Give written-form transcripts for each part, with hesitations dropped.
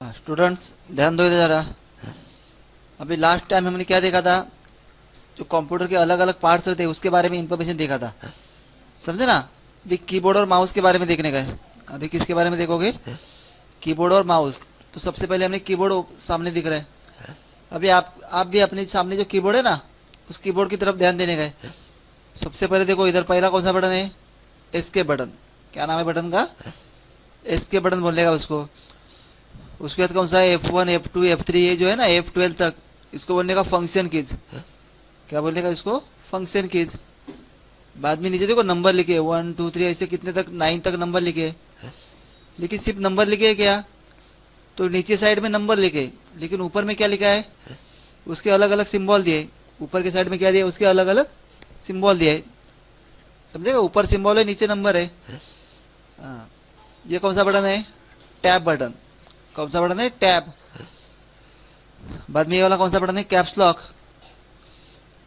Students ध्यान दो इधर जरा। अभी लास्ट टाइम हमने क्या देखा था, जो कंप्यूटर के अलग अलग पार्ट्स होते हैं उसके बारे में इंफॉर्मेशन देखा था, समझे ना। अभी कीबोर्ड और माउस के बारे में देखने का है। अभी किसके बारे में देखोगे, कीबोर्ड और माउस। तो सबसे पहले हमने कीबोर्ड सामने दिख रहा है। अभी आप भी अपने सामने जो कीबोर्ड है ना, उस कीबोर्ड की तरफ ध्यान देने का है। सबसे पहले देखो इधर पहला कौन सा बटन है, एस्केप बटन। क्या नाम है बटन का, एस्केप बटन बोलने का उसको। उसके बाद कौन सा है, F1 F2 F3, ये जो है ना F12 तक, इसको बोलने का फंक्शन कीज। क्या बोलने का इसको, फंक्शन कीज। बाद में नीचे देखो नंबर लिखे 1 2 3 ऐसे कितने तक, 9 तक नंबर लिखे। लेकिन सिर्फ नंबर लिखे है क्या, तो नीचे साइड में नंबर लिखे, लेकिन ऊपर में क्या लिखा है, उसके अलग अलग सिंबल दिए। ऊपर के साइड में क्या दिया, उसके अलग अलग सिंबल दिया है। समझेगा, ऊपर सिंबल है नीचे नंबर है। हाँ, ये कौन सा बटन है, टैब बटन। कौन सा बटन है, टैब। बाद में ये वाला कौन सा बटन है, कैप्स लॉक।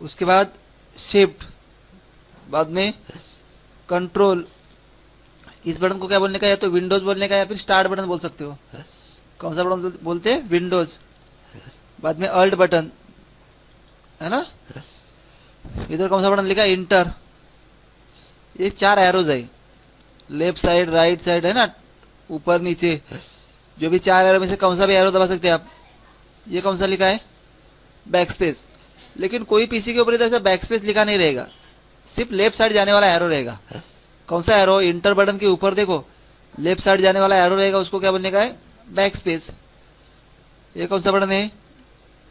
उसके बाद शिफ्ट, बाद में कंट्रोल। इस बटन को क्या बोलने का, या तो विंडोज बोलने का या फिर स्टार्ट बटन बोल सकते हो। कौन सा बटन बोलते हैं, विंडोज। बाद में अल्ट बटन, है ना। इधर कौन सा बटन लिखा है, इंटर। ये 4 एरोज है, लेफ्ट साइड राइट साइड, है ना, ऊपर नीचे। जो भी 4 एरो में से कौन सा भी एरो दबा सकते हैं आप। ये कौन सा लिखा है, बैक स्पेस। लेकिन कोई पीसी के ऊपर इधर से बैक स्पेस लिखा नहीं रहेगा, सिर्फ लेफ्ट साइड जाने वाला एरो रहेगा। कौन सा एरो, इंटर बटन के ऊपर देखो लेफ्ट साइड जाने वाला एरो रहेगा, उसको क्या बोलने का है, बैक स्पेस। ये कौन सा बटन है,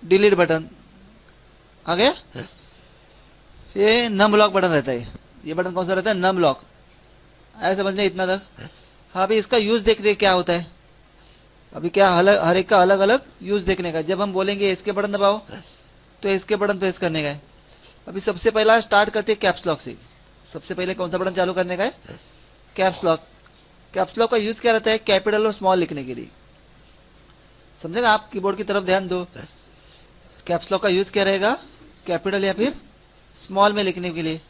डिलीट बटन। आ गया। ये नम लॉक बटन रहता है। ये बटन कौन सा रहता है, नम लॉक। आया समझ में इतना तक। हाँ, अभी इसका यूज देख रहे क्या होता है। अभी क्या हर एक का अलग अलग यूज देखने का। जब हम बोलेंगे इसके बटन दबाओ, तो इसके बटन प्रेस करने का है। अभी सबसे पहला स्टार्ट करते हैं कैप्स लॉक से। सबसे पहले कौन सा बटन चालू करने का है, कैप्स लॉक। कैप्स लॉक का यूज क्या रहता है, कैपिटल और स्मॉल लिखने के लिए। समझेगा, आप कीबोर्ड की तरफ ध्यान दो। कैप्स लॉक का यूज क्या रहेगा, कैपिटल या फिर स्मॉल में लिखने के लिए।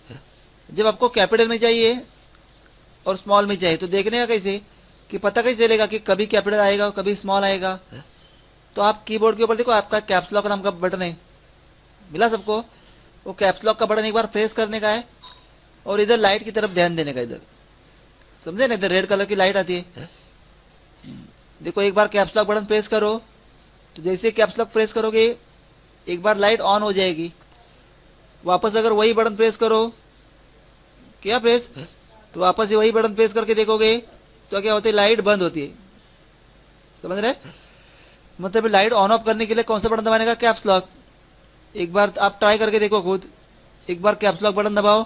जब आपको कैपिटल में चाहिए और स्मॉल में चाहिए, तो देखने का कैसे, कि पता कैसे चलेगा कि कभी कैपिटल आएगा कभी स्मॉल आएगा। तो आप कीबोर्ड के ऊपर देखो, आपका कैप्स लॉक नाम का बटन है, मिला सबको। वो कैप्स लॉक का बटन एक बार प्रेस करने का है, और इधर लाइट की तरफ ध्यान देने का। इधर समझे ना, इधर रेड कलर की लाइट आती है। देखो एक बार कैप्स लॉक बटन प्रेस करो, तो जैसे कैप्स लॉक प्रेस करोगे एक बार लाइट ऑन हो जाएगी। वापस अगर वही बटन प्रेस करो, क्या प्रेस, तो वापस से वही बटन प्रेस करके देखोगे तो क्या होती है, लाइट बंद होती है। समझ रहे, मतलब लाइट ऑन ऑफ करने के लिए कौन सा बटन दबाने का, कैप्स लॉक। एक बार आप ट्राई करके देखो खुद। एक बार कैप्स लॉक बटन दबाओ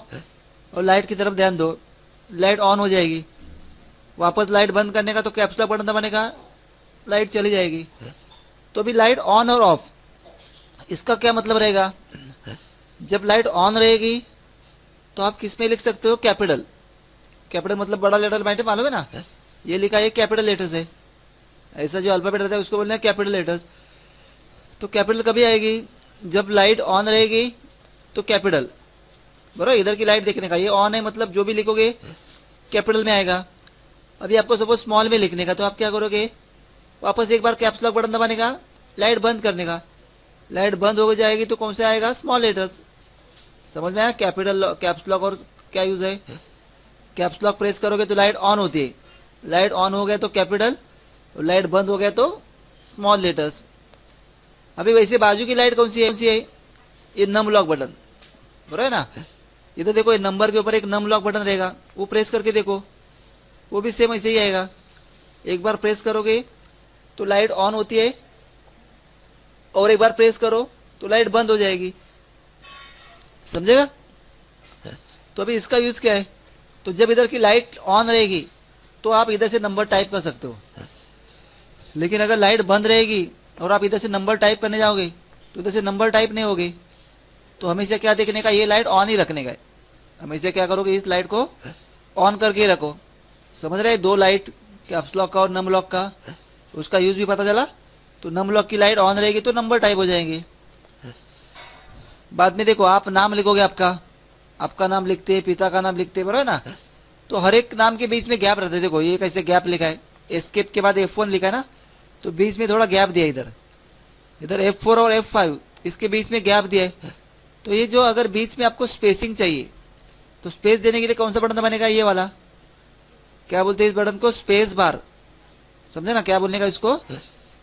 और लाइट की तरफ ध्यान दो, लाइट ऑन हो जाएगी। वापस लाइट बंद करने का, तो कैप्स लॉक बटन दबाने का, लाइट चली जाएगी। तो अभी लाइट ऑन और ऑफ, इसका क्या मतलब रहेगा। जब लाइट ऑन रहेगी तो आप किस में लिख सकते हो, कैपिटल। कैपिटल मतलब बड़ा लेटर, बैठे मालूम है ना, ये लिखा है कैपिटल लेटर्स है। ऐसा जो अल्फाबेट रहता है उसको बोलते हैं कैपिटल लेटर्स। तो कैपिटल कभी आएगी, जब लाइट ऑन रहेगी तो कैपिटल। बराबर, इधर की लाइट देखने का, ये ऑन है मतलब जो भी लिखोगे कैपिटल में आएगा। अभी आपको सपोज स्मॉल में लिखने का, तो आप क्या करोगे, वापस एक बार कैप्स लॉक बटन दबाने का, लाइट बंद करने का। लाइट बंद हो जाएगी तो कौन सा आएगा, स्मॉल लेटर्स। समझ में आया, कैपिटल कैप्स लॉक और क्या यूज है। कैप्स लॉक प्रेस करोगे तो लाइट ऑन होती है, लाइट ऑन हो गया तो कैपिटल, और लाइट बंद हो गया तो स्मॉल लेटर्स। अभी वैसे बाजू की लाइट कौन सी है, ये नम लॉक बटन, बराबर है ना। इधर देखो, ये नंबर के ऊपर एक नम लॉक बटन रहेगा, वो प्रेस करके देखो, वो भी सेम ऐसे ही आएगा। एक बार प्रेस करोगे तो लाइट ऑन होती है, और एक बार प्रेस करो तो लाइट बंद हो जाएगी। समझेगा। तो अभी इसका यूज क्या है, तो जब इधर की लाइट ऑन रहेगी तो आप इधर से नंबर टाइप कर सकते हो। लेकिन अगर लाइट बंद रहेगी और आप इधर से नंबर टाइप करने जाओगे तो इधर से नंबर टाइप नहीं होगी। तो हमेशा क्या देखने का, ये लाइट ऑन ही रखने का है। हमेशा क्या करोगे, इस लाइट को ऑन करके रखो। समझ रहे, दो लाइट, कैप्स लॉक का और नम लॉक का, उसका यूज भी पता चला। तो नम लॉक की लाइट ऑन रहेगी तो नंबर टाइप हो जाएंगे। बाद में देखो, आप नाम लिखोगे, आपका नाम लिखते, पिता का नाम लिखते, बराबर ना। तो हर एक नाम के बीच में गैप रहता है। देखो ये कैसे गैप लिखा है, एस्केप के बाद F1 लिखा है ना, तो बीच में थोड़ा गैप दिया, इधर इधर F4 और F5 इसके बीच में गैप दिया है। तो ये जो अगर बीच में आपको स्पेसिंग चाहिए तो स्पेस देने के लिए कौन सा बटन दबाने का, ये वाला, क्या बोलते हैं इस बटन को, स्पेस बार। समझे ना क्या बोलने का इसको,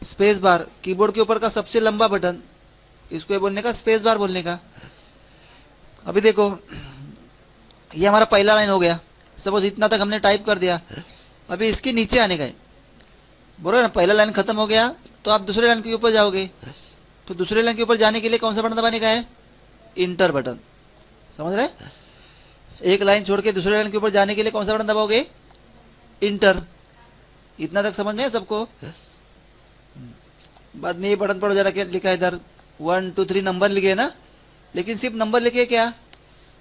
स्पेस बार। कीबोर्ड के ऊपर का सबसे लंबा बटन, इसको ये बोलने का स्पेस बार बोलने का। अभी देखो ये हमारा पहला लाइन हो गया, सपोज इतना तक हमने टाइप कर दिया। अभी इसके नीचे आने का है, बोलो ना, पहला लाइन खत्म हो गया तो आप दूसरे लाइन के ऊपर जाओगे। तो दूसरे लाइन के ऊपर जाने के लिए कौन सा बटन दबाने का है, इंटर बटन। समझ रहे, एक लाइन छोड़ के दूसरे लाइन के ऊपर जाने के लिए कौन सा बटन दबाओगे, इंटर। इतना तक समझ में है सबको। बाद में ये बटन पर जरा क्या लिखा है इधर, 1 2 3 नंबर लिखे ना, लेकिन सिर्फ नंबर लिखे, क्या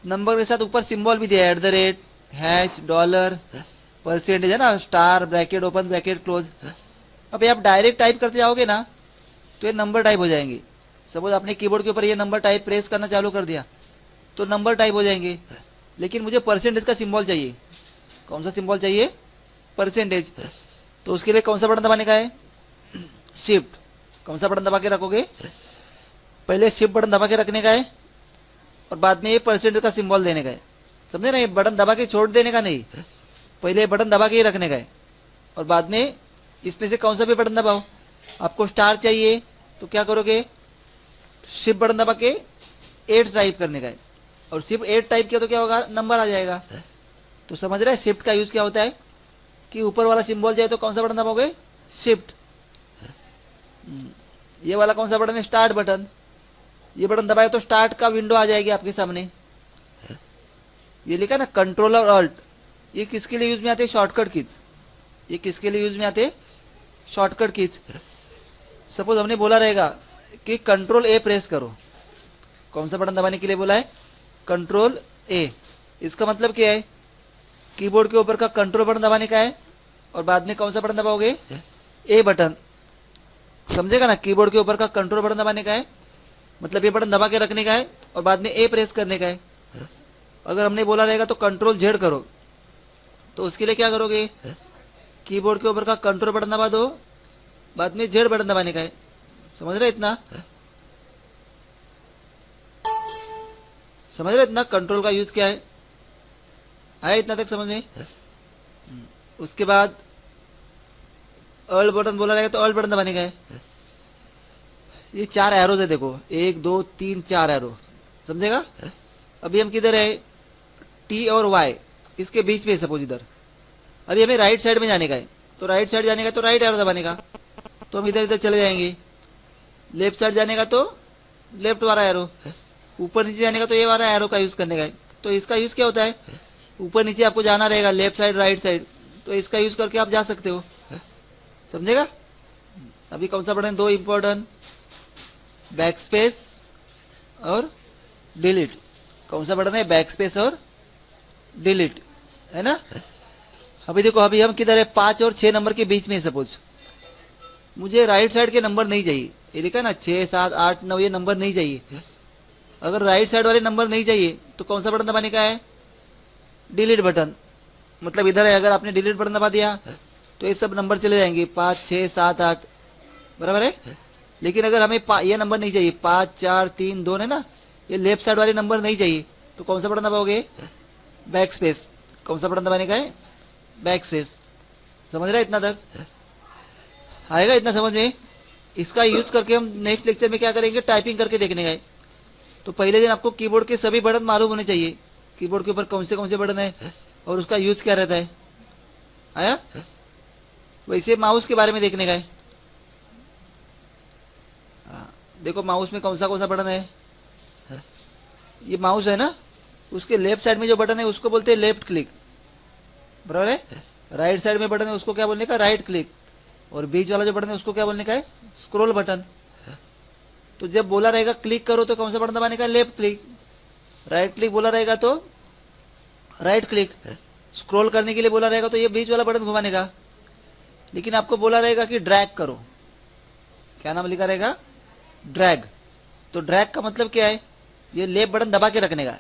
नंबर के साथ ऊपर सिंबल भी दिया है, @ हैश डॉलर परसेंटेज है ना, star bracket open bracket close. अब आप डायरेक्ट टाइप करते जाओगे ना तो ये नंबर टाइप हो जाएंगे। सपोज आपने कीबोर्ड के ऊपर ये नंबर टाइप प्रेस करना चालू कर दिया तो नंबर टाइप हो जाएंगे, लेकिन मुझे परसेंटेज का सिंबल चाहिए। कौन सा सिंबल चाहिए, परसेंटेज। तो उसके लिए कौन सा बटन दबाने का है, शिफ्ट। कौन सा बटन दबा के रखोगे, पहले शिफ्ट बटन दबा के रखने का है और बाद में ये परसेंटेज का सिंबल देने का है। समझे ना, ये बटन दबा के छोड़ देने का नहीं, पहले बटन दबा के ही रखने का है और बाद में इसमें से कौन सा भी बटन दबाओ। आपको स्टार चाहिए तो क्या करोगे, शिफ्ट बटन दबा के 8 टाइप करने का है और सिर्फ 8 टाइप किया तो क्या होगा, नंबर आ जाएगा। तो समझ रहे हैं शिफ्ट का यूज क्या होता है, कि ऊपर वाला सिंबल जाए तो कौन सा बटन दबाओगे, शिफ्ट। ये वाला कौन सा बटन है, स्टार्ट बटन। ये बटन दबाए तो स्टार्ट का विंडो आ जाएगी आपके सामने। ये लिखा ना कंट्रोल और अल्ट, ये किसके लिए यूज में आते हैं, शॉर्टकट कीज। ये किसके लिए यूज में आते हैं, शॉर्टकट कीज। सपोज हमने बोला रहेगा कि कंट्रोल A प्रेस करो, कौन सा बटन दबाने के लिए बोला है, कंट्रोल A। इसका मतलब क्या है, कीबोर्ड के ऊपर का कंट्रोल बटन दबाने का है और बाद में कौन सा बटन दबाओगे, A बटन। समझेगा ना, कीबोर्ड के ऊपर का कंट्रोल बटन दबाने का है मतलब ये बटन दबा के रखने का है और बाद में A प्रेस करने का है। अगर हमने बोला रहेगा तो कंट्रोल Z करो तो उसके लिए क्या करोगे, कीबोर्ड के ऊपर का कंट्रोल बटन दबा दो, बाद में Z बटन दबाने का है। समझ रहे इतना, समझ रहे इतना कंट्रोल का यूज क्या है, आया इतना तक समझ में। उसके बाद अल्ट बटन बोला रहेगा तो अल्ट बटन दबाने का है। ये 4 एरोज है, देखो 1 2 3 4 एरो, समझेगा। अभी हम किधर है, T और Y इसके बीच में, सपोज इधर। अभी हमें राइट साइड में जाने का है तो राइट साइड जाने का तो राइट एरो दबाने का, तो हम इधर इधर चले जाएंगे। लेफ्ट साइड जाने का तो लेफ्ट वाला एरो, ऊपर नीचे जाने का तो ये वाला एरो का यूज करने का है। तो इसका यूज क्या होता है, ऊपर नीचे आपको जाना रहेगा, लेफ्ट साइड राइट साइड, तो इसका यूज करके आप जा सकते हो, समझेगा। अभी कौन सा बटन, 2 इंपॉर्टेंट, बैक स्पेस और डिलीट। कौन सा बटन है, बैक स्पेस और डिलीट, है ना। अभी देखो अभी हम किधर है, 5 और 6 नंबर के बीच में। सपोज मुझे राइट साइड के नंबर नहीं चाहिए, ये लिखा ना 6 7 8 9, ये नंबर नहीं चाहिए। अगर राइट साइड वाले नंबर नहीं चाहिए तो कौन सा बटन दबाने का है, डिलीट बटन। मतलब इधर है, अगर आपने डिलीट बटन दबा दिया तो ये सब नंबर चले जाएंगे, 5 6 7 8, बराबर है। लेकिन अगर हमें ये नंबर नहीं चाहिए, 5 4 3 2 है ना, ये लेफ्ट साइड वाले नंबर नहीं चाहिए तो कौन सा बटन दबाओगे, बैक स्पेस। कौन सा बटन दबाने का है, बैक स्पेस। समझ रहे इतना तक, आएगा इतना समझ में। इसका यूज करके हम नेक्स्ट लेक्चर में क्या करेंगे, टाइपिंग करके देखने का है। तो पहले दिन आपको कीबोर्ड के सभी बटन मालूम होने चाहिए, कीबोर्ड के ऊपर कौन से बटन है और उसका यूज क्या रहता है, आया। वैसे माउस के बारे में देखने का है। देखो माउस में कौन सा बटन है, ये माउस है ना, उसके लेफ्ट साइड में जो बटन है उसको बोलते हैं लेफ्ट क्लिक, बराबर है। राइट साइड में बटन है उसको क्या बोलने का, राइट क्लिक। और बीच वाला जो बटन है उसको क्या बोलने का है, स्क्रॉल बटन। तो जब बोला रहेगा क्लिक करो तो कौन सा बटन दबाने का, लेफ्ट क्लिक। राइट क्लिक बोला रहेगा तो राइट क्लिक। स्क्रॉल करने के लिए बोला रहेगा तो ये बीच वाला बटन घुमाने का। लेकिन आपको बोला रहेगा कि ड्रैग करो, क्या नाम लिखा रहेगा, ड्रैग। तो ड्रैग का मतलब क्या है, ये लेफ्ट बटन दबा के रखने का,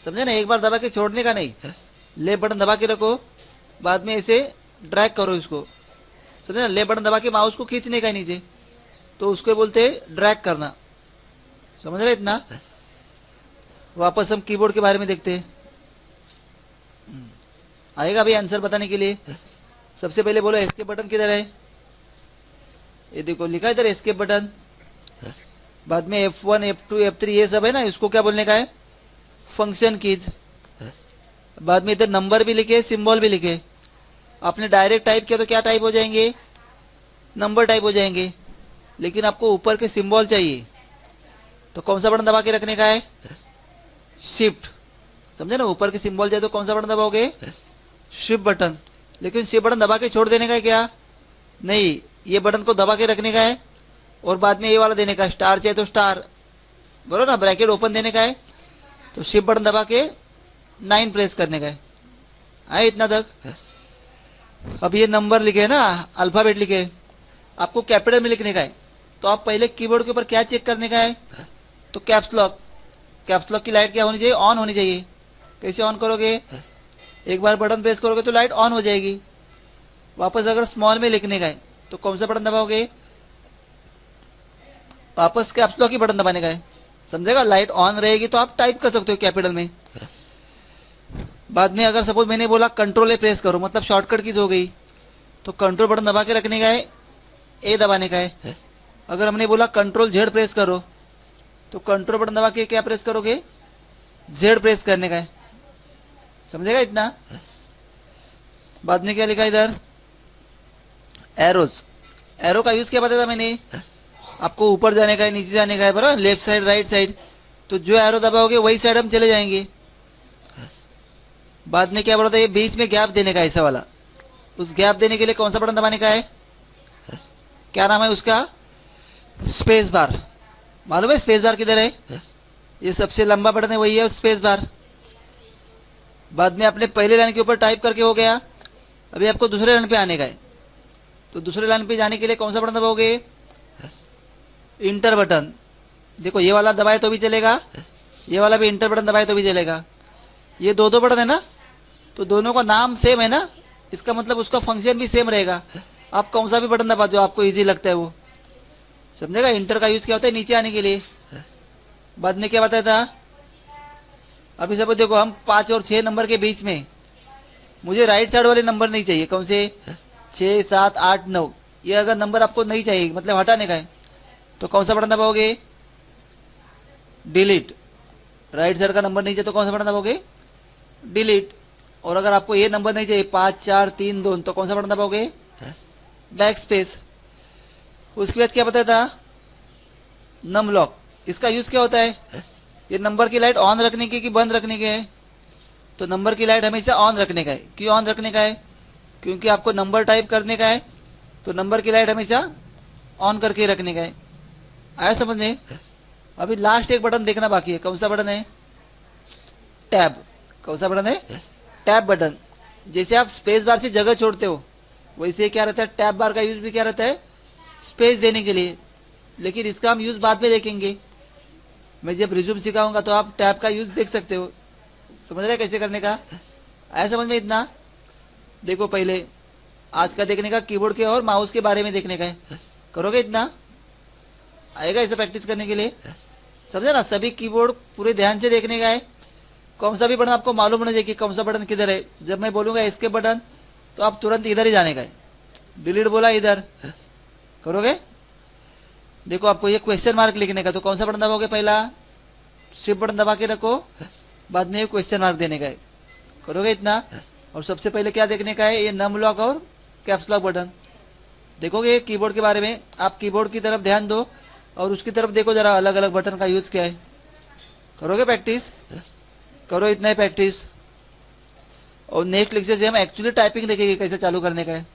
समझे ना, एक बार दबा के छोड़ने का नहीं। लेफ्ट बटन दबा के रखो, बाद में ऐसे ड्रैग करो इसको, समझे ना, लेफ्ट बटन दबा के माउस को खींचने का है नीचे, तो उसको बोलते ड्रैग करना। समझ रहे इतना। वापस हम कीबोर्ड के बारे में देखते हैं। आएगा भाई आंसर बताने के लिए। सबसे पहले बोलो एस्केप बटन किधर है। ये देखो लिखा है इधर एस्केप बटन। बाद में F1 F2 F3 ये सब है ना, इसको क्या बोलने का है, फंक्शन कीज। बाद में इधर नंबर भी लिखे, सिंबल भी लिखे। आपने डायरेक्ट टाइप किया तो क्या टाइप हो जाएंगे, नंबर टाइप हो जाएंगे। लेकिन आपको ऊपर के सिंबल चाहिए, तो कौन सा बटन दबा के रखने का है, शिफ्ट। समझे ना, ऊपर के सिंबल चाहिए तो कौन सा बटन दबाओगे, शिफ्ट बटन। लेकिन शिफ्ट बटन दबा के छोड़ देने का है क्या, नहीं, ये बटन को दबा के रखने का है और बाद में ये वाला देने का है, स्टार चाहिए तो स्टार, बरोबर ना, ब्रैकेट ओपन देने का है। तो शिफ्ट बटन दबा के 9 प्रेस करने का है। आए इतना तक। अब ये नंबर लिखे है ना, अल्फाबेट लिखे, आपको कैपिटल में लिखने का है। तो आप पहले कीबोर्ड के ऊपर क्या चेक करने का है, तो कैप्स लॉक। कैप्स लॉक की लाइट क्या होनी चाहिए, ऑन होनी चाहिए। कैसे ऑन करोगे, एक बार बटन प्रेस करोगे तो लाइट ऑन हो जाएगी। वापस अगर स्मॉल में लिखने का है तो कौन सा बटन दबाओगे, वापस कैप्स लॉक की बटन दबाने का है। समझेगा, लाइट ऑन रहेगी तो आप टाइप कर सकते हो कैपिटल में। बाद में अगर सपोज मैंने बोला कंट्रोल ए प्रेस करो, मतलब शॉर्टकट कीज हो गई, तो कंट्रोल बटन दबा के रखने का है, ए दबाने का है। अगर हमने बोला कंट्रोल जेड प्रेस करो, तो कंट्रोल बटन दबा के क्या प्रेस करोगे, जेड प्रेस करने का है। समझेगा इतना। बाद में क्या लिखा इधर, एरोज। एरो का यूज क्या बताया था मैंने, आपको ऊपर जाने का है, नीचे जाने का है, बराबर, लेफ्ट साइड राइट साइड। तो जो एरो दबाओगे वही साइड हम चले जाएंगे। बाद में क्या बोला था, ये बीच में गैप देने का है, ऐसा वाला। उस गैप देने के लिए कौन सा बटन दबाने का है, क्या नाम है उसका, स्पेस बार। मालूम है स्पेस बार किधर है, ये सबसे लंबा बटन है, वही है स्पेस बार। बाद में अपने पहले लाइन के ऊपर टाइप करके हो गया। अभी आपको दूसरे लाइन पे आने का है, तो दूसरे लाइन पे जाने के लिए कौन सा बटन दबाओगे, इंटर बटन। देखो ये वाला दबाए तो भी चलेगा, ये वाला भी इंटर बटन दबाए तो भी चलेगा। ये दो दो बटन है ना, तो दोनों का नाम सेम है ना, इसका मतलब उसका फंक्शन भी सेम रहेगा। आप कौन सा भी बटन दबा जो आपको इजी लगता है वो। समझेगा, इंटर का यूज क्या होता है, नीचे आने के लिए। बाद में क्या बताया था, अभी सब देखो हम 5 और 6 नंबर के बीच में, मुझे राइट साइड वाले नंबर नहीं चाहिए। कौन से, 6 7 8 9, ये अगर नंबर आपको नहीं चाहिए, मतलब हटाने का है, तो कौन सा बटन दबाओगे, डिलीट। राइट साइड का नंबर नहीं चाहिए तो कौन सा बटन दबाओगे, डिलीट। और अगर आपको ये नंबर नहीं चाहिए 5 4 3 2, तो कौन सा बटन दबाओगे, बैक स्पेस। उसके बाद क्या बताया था, नम लॉक। इसका यूज क्या होता है, ये नंबर की लाइट ऑन रखने की कि बंद रखने के है, तो नंबर की लाइट हमेशा ऑन रखने का है। क्यों ऑन रखने का है, क्योंकि आपको नंबर टाइप करने का है, तो नंबर की लाइट हमेशा ऑन करके रखने का है। आया समझ में। अभी लास्ट एक बटन देखना बाकी है, कौन सा बटन है, टैब। कौन सा बटन है, टैब बटन। जैसे आप स्पेस बार से जगह छोड़ते हो, वैसे क्या रहता है, टैब बार का यूज भी क्या रहता है, स्पेस देने के लिए। लेकिन इसका हम यूज बाद में देखेंगे, मैं जब रिज्यूम सिखाऊंगा तो आप टैब का यूज देख सकते हो। समझ रहे कैसे करने का, आया समझ में इतना। देखो पहले आज का देखने का कीबोर्ड के और माउस के बारे में देखने का है, करोगे इतना, आएगा इसे प्रैक्टिस करने के लिए। समझे ना, सभी कीबोर्ड पूरे ध्यान से देखने का है। कौन सा भी बटन आपको मालूम होना चाहिए कि कौन सा बटन किधर है। जब मैं बोलूंगा एस्केप बटन, तो आप तुरंत इधर ही जाने का है। डिलीट बोला इधर, करोगे। देखो आपको ये क्वेश्चन मार्क लिखने का, तो कौन सा बटन दबाओगे, पहला शिफ्ट बटन दबा के रखो, बाद में ये क्वेश्चन मार्क देने का है, करोगे इतना। और सबसे पहले क्या देखने का है, ये नम लॉक और कैप्स लॉक बटन। देखोगे कीबोर्ड के बारे में, आप कीबोर्ड की तरफ ध्यान दो और उसकी तरफ देखो जरा, अलग अलग बटन का यूज क्या है। करोगे प्रैक्टिस, करो इतना ही प्रैक्टिस। और नेक्स्ट लेक्चर से हम एक्चुअली टाइपिंग देखेंगे कैसे चालू करने का है।